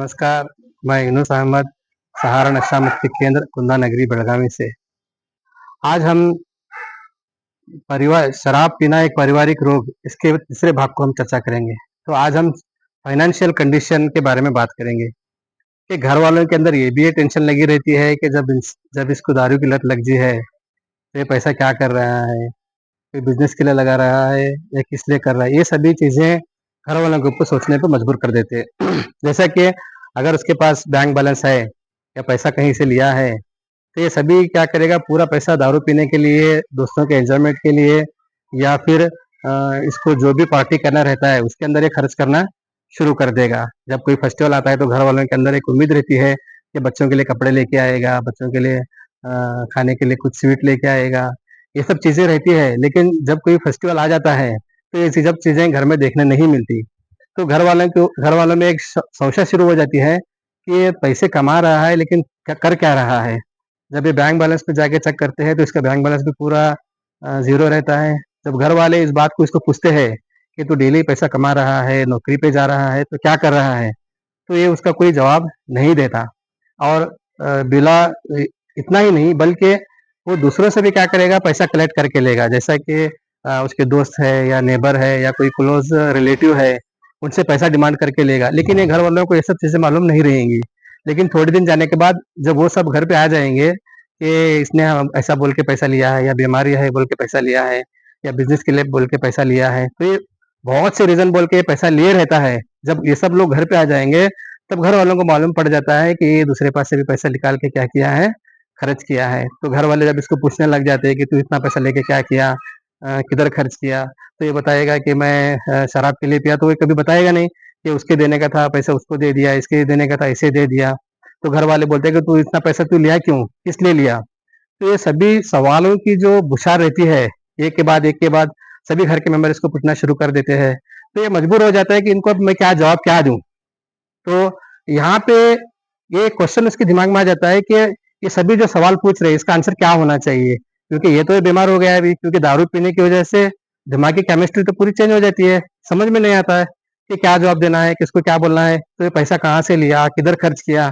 नमस्कार, मैं यूनुस अहमद, सहारा नशा मुक्ति केंद्र, कुंदा नगरी, बेलगावी से। आज हम परिवार शराब पीना एक पारिवारिक रोग, इसके तीसरे भाग को हम चर्चा करेंगे। तो आज हम फाइनेंशियल कंडीशन के बारे में बात करेंगे कि घर वालों के अंदर ये भी एक टेंशन लगी रहती है कि जब इसको दारू की लत लग जी है, तो ये पैसा क्या कर रहा है? कोई बिज़नेस के लिए लगा रहा है या किस लिए कर रहा है? ये सभी चीज़ें घर वालों के ऊपर सोचने पे मजबूर कर देते हैं। जैसा कि अगर उसके पास बैंक बैलेंस है या पैसा कहीं से लिया है, तो ये सभी क्या करेगा, पूरा पैसा दारू पीने के लिए, दोस्तों के एन्जॉयमेंट के लिए या फिर इसको जो भी पार्टी करना रहता है, उसके अंदर ये खर्च करना शुरू कर देगा। जब कोई फेस्टिवल आता है तो घर वालों के अंदर एक उम्मीद रहती है कि बच्चों के लिए कपड़े लेके आएगा, बच्चों के लिए खाने के लिए कुछ स्वीट लेके आएगा, ये सब चीज़ें रहती है। लेकिन जब कोई फेस्टिवल आ जाता है, तो ये सब चीज़ें घर में देखने नहीं मिलती। तो घर वालों में एक संशय शुरू हो जाती है कि ये पैसे कमा रहा है, लेकिन कर क्या रहा है? जब ये बैंक बैलेंस पे जाके चेक करते हैं तो इसका बैंक बैलेंस भी पूरा ज़ीरो रहता है। जब घर वाले इस बात को इसको पूछते हैं कि तू डेली पैसा कमा रहा है, नौकरी पे जा रहा है, तो क्या कर रहा है? तो ये उसका कोई जवाब नहीं देता। और बिला इतना ही नहीं, बल्कि वो दूसरों से भी क्या करेगा, पैसा कलेक्ट करके लेगा। जैसा कि उसके दोस्त है या नेबर है या कोई क्लोज़ रिलेटिव है, उनसे पैसा डिमांड करके लेगा। लेकिन ये घर वालों को ये सब चीज़ें मालूम नहीं रहेंगी। लेकिन थोड़े दिन जाने के बाद जब वो सब घर पे आ जाएँगे कि इसने ऐसा बोल के पैसा लिया है या बीमारी है बोल के पैसा लिया है या बिज़नेस के लिए बोल के पैसा लिया है, तो ये बहुत से रीज़न बोल के पैसा लिए रहता है। जब ये सब लोग घर पे आ जाएँगे, तब घर वालों को मालूम पड़ जाता है कि ये दूसरे पास से भी पैसा निकाल के क्या किया है, खर्च किया है। तो घर वाले जब इसको पूछने लग जाते हैं कि तू इतना पैसा लेके क्या किया? किधर खर्च किया? तो ये बताएगा कि मैं शराब के लिए पिया, तो ये कभी बताएगा नहीं कि उसके देने का था, पैसा उसको दे दिया, इसके देने का था, इसे दे दिया। तो घर वाले बोलते हैं कि तू इतना पैसा तू लिया क्यों? किस लिए लिया? तो ये सभी सवालों की जो बुछार रहती है, एक के बाद सभी घर के मेंबर इसको पूछना शुरू कर देते हैं। तो ये मजबूर हो जाता है कि इनको अब मैं क्या जवाब क्या दूँ? तो यहाँ पे ये क्वेश्चन उसके दिमाग में आ जाता है कि ये सभी जो सवाल पूछ रहे हैं, इसका आंसर क्या होना चाहिए? क्योंकि ये तो ये बीमार हो गया है अभी, क्योंकि दारू पीने की वजह से दिमाग की केमिस्ट्री तो पूरी चेंज हो जाती है। समझ में नहीं आता है कि क्या जवाब देना है, किसको क्या बोलना है, तो ये पैसा कहाँ से लिया, किधर खर्च किया,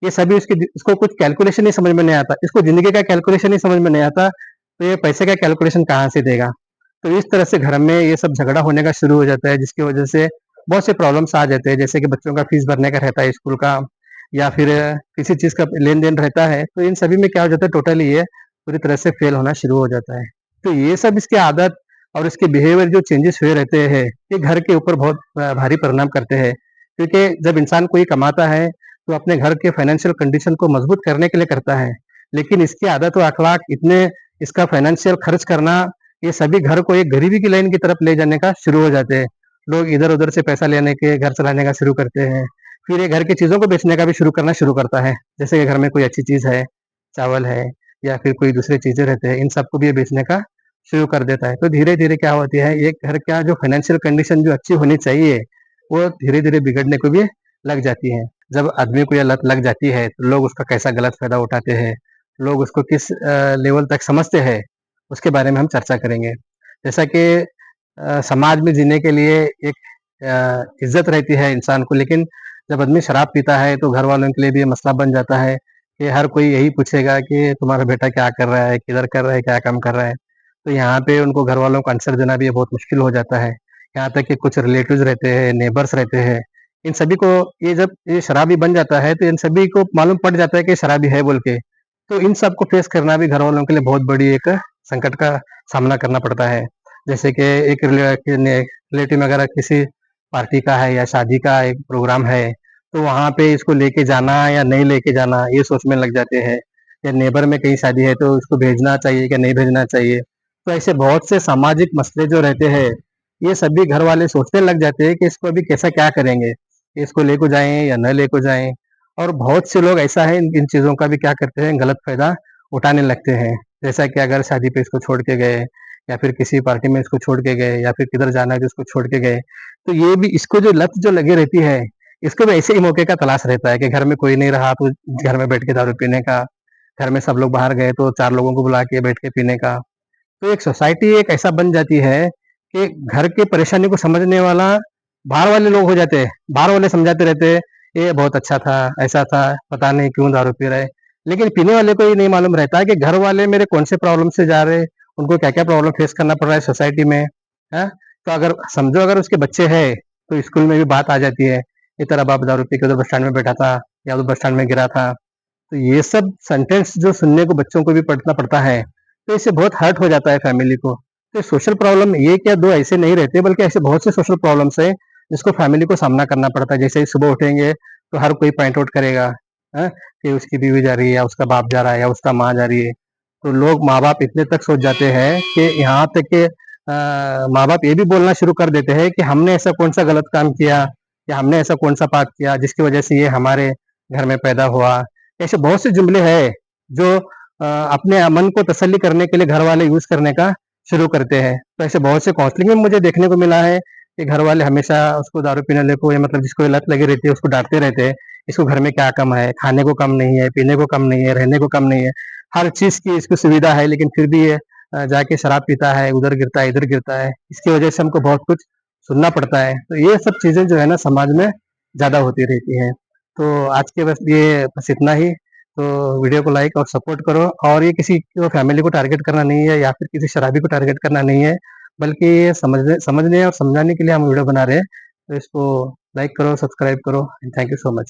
ये सभी उसको कुछ कैलकुलेशन ही समझ में नहीं आता। इसको ज़िंदगी का कैलकुलेशन ही समझ में नहीं आता, तो ये पैसे का कैलकुलेशन कहाँ से देगा? तो इस तरह से घर में ये सब झगड़ा होने का शुरू हो जाता है, जिसकी वजह से बहुत से प्रॉब्लम्स आ जाते हैं। जैसे कि बच्चों का फीस भरने का रहता है स्कूल का, या फिर किसी चीज़ का लेन-देन रहता है, तो इन सभी में क्या हो जाता है, टोटली ये पूरी तरह से फेल होना शुरू हो जाता है। तो ये सब इसकी आदत और इसके बिहेवियर जो चेंजेस हुए रहते हैं, ये घर के ऊपर बहुत भारी परिणाम करते हैं। क्योंकि जब इंसान कोई कमाता है, तो अपने घर के फाइनेंशियल कंडीशन को मजबूत करने के लिए करता है। लेकिन इसकी आदत और अखलाक इतने, इसका फाइनेंशियल खर्च करना, ये सभी घर को एक गरीबी की लाइन की तरफ ले जाने का शुरू हो जाते हैं। लोग इधर-उधर से पैसा लेने के घर चलाने का शुरू करते हैं। फिर ये घर की चीज़ों को बेचने का भी शुरू करता है। जैसे कि घर में कोई अच्छी चीज़ है, चावल है या फिर कोई दूसरी चीज़ें रहते हैं, इन सबको भी ये बेचने का शुरू कर देता है। तो धीरे-धीरे क्या होती है, ये घर का जो फाइनेंशियल कंडीशन जो अच्छी होनी चाहिए, वो धीरे-धीरे बिगड़ने को भी लग जाती है। जब आदमी को ये लत लग जाती है, तो लोग उसका कैसा गलत फ़ायदा उठाते हैं, लोग उसको किस लेवल तक समझते हैं, उसके बारे में हम चर्चा करेंगे। जैसा कि समाज में जीने के लिए एक इज़्ज़त रहती है इंसान को, लेकिन जब आदमी शराब पीता है तो घर वालों के लिए भी ये मसला बन जाता है कि हर कोई यही पूछेगा कि तुम्हारा बेटा क्या कर रहा है, किधर कर रहा है, क्या काम कर रहा है। तो यहाँ पे उनको घर वालों को आंसर देना भी बहुत मुश्किल हो जाता है। यहाँ तक कि कुछ रिलेटिव्स रहते हैं, नेबर्स रहते हैं, इन सभी को ये जब ये शराबी बन जाता है, तो इन सभी को मालूम पड़ जाता है कि शराबी है बोल के। तो इन सब को फेस करना भी घर वालों के लिए बहुत बड़ी एक संकट का सामना करना पड़ता है। जैसे कि एक रिलेटिव में अगर किसी पार्टी का है या शादी का एक प्रोग्राम है, तो वहाँ पे इसको लेके जाना या नहीं लेके जाना, ये सोचने लग जाते हैं। या नेबर में कहीं शादी है तो उसको भेजना चाहिए या नहीं भेजना चाहिए। तो ऐसे बहुत से सामाजिक मसले जो रहते हैं, ये सभी घर वाले सोचने लग जाते हैं कि इसको अभी कैसा क्या करेंगे? इसको लेको जाएँ या न लेको जाएँ? और बहुत से लोग ऐसा है इन इन चीज़ों का भी क्या करते हैं, गलत फ़ायदा उठाने लगते हैं। जैसा कि अगर शादी पे इसको छोड़ के गए या फिर किसी पार्टी में इसको छोड़ के गए या फिर किधर जाना है तो इसको छोड़ के गए, तो ये भी इसको जो लत जो लगी रहती है, इसको भी ऐसे ही मौके का तलाश रहता है कि घर में कोई नहीं रहा तो घर में बैठ के दारू पीने का, घर में सब लोग बाहर गए तो 4 लोगों को बुला के बैठ के पीने का। तो एक सोसाइटी एक ऐसा बन जाती है कि घर की परेशानी को समझने वाला बाहर वाले लोग हो जाते हैं। बाहर वाले समझाते रहते हैं ये बहुत अच्छा था, ऐसा था, पता नहीं क्यों दारू पी रहे। लेकिन पीने वाले को ये नहीं मालूम रहता है कि घर वाले मेरे कौन से प्रॉब्लम से जा रहे हैं, उनको क्या-क्या प्रॉब्लम फेस करना पड़ रहा है सोसाइटी में, हैं? तो अगर समझो अगर उसके बच्चे हैं, तो स्कूल में भी बात आ जाती है, कि तेरा बाप दारू पी के उधर बस स्टैंड में बैठा था या उधर बस स्टैंड में गिरा था। तो ये सब सेंटेंस जो सुनने को बच्चों को भी पढ़ना पड़ता है, तो इससे बहुत हर्ट हो जाता है फैमिली को। तो सोशल प्रॉब्लम ये क्या 2 ऐसे नहीं रहते बल्कि ऐसे बहुत से सोशल प्रॉब्लम्स हैं, जिसको फैमिली को सामना करना पड़ता है। जैसे ही सुबह उठेंगे, तो हर कोई पॉइंट आउट करेगा, हैं? कि उसकी बीवी जा रही है या उसका बाप जा रहा है या उसका माँ जा रही है। तो लोग माँ-बाप इतने तक सोच जाते हैं कि यहाँ तक कि माँ-बाप ये भी बोलना शुरू कर देते हैं कि हमने ऐसा कौन-सा गलत काम किया या हमने ऐसा कौन-सा पाप किया जिसकी वजह से ये हमारे घर में पैदा हुआ। ऐसे बहुत से जुमले हैं जो अपने मन को तसल्ली करने के लिए घर वाले यूज़ करने का शुरू करते हैं। तो ऐसे बहुत से काउंसलिंग में मुझे देखने को मिला है कि घर वाले हमेशा उसको दारू पीने वाले को या मतलब जिसको लत लगी रहती है उसको डाँटते रहते हैं। इसको घर में क्या कम है? खाने को कम नहीं है, पीने को कम नहीं है, रहने को कम नहीं है। हर चीज़ की इसको सुविधा है लेकिन फिर भी ये जाके शराब पीता है, उधर गिरता है, इधर गिरता है। इसकी वजह से हमको बहुत कुछ सुनना पड़ता है। तो ये सब चीज़ें जो है ना समाज में ज़्यादा होती रहती हैं। तो आज के बस इतना ही। तो वीडियो को लाइक और सपोर्ट करो और ये किसी को फैमिली को टारगेट करना नहीं है या फिर किसी शराबी को टारगेट करना नहीं है, बल्कि ये समझने समझने और समझाने के लिए हम वीडियो बना रहे हैं। तो इसको लाइक करो, सब्सक्राइब करो and thank you so much.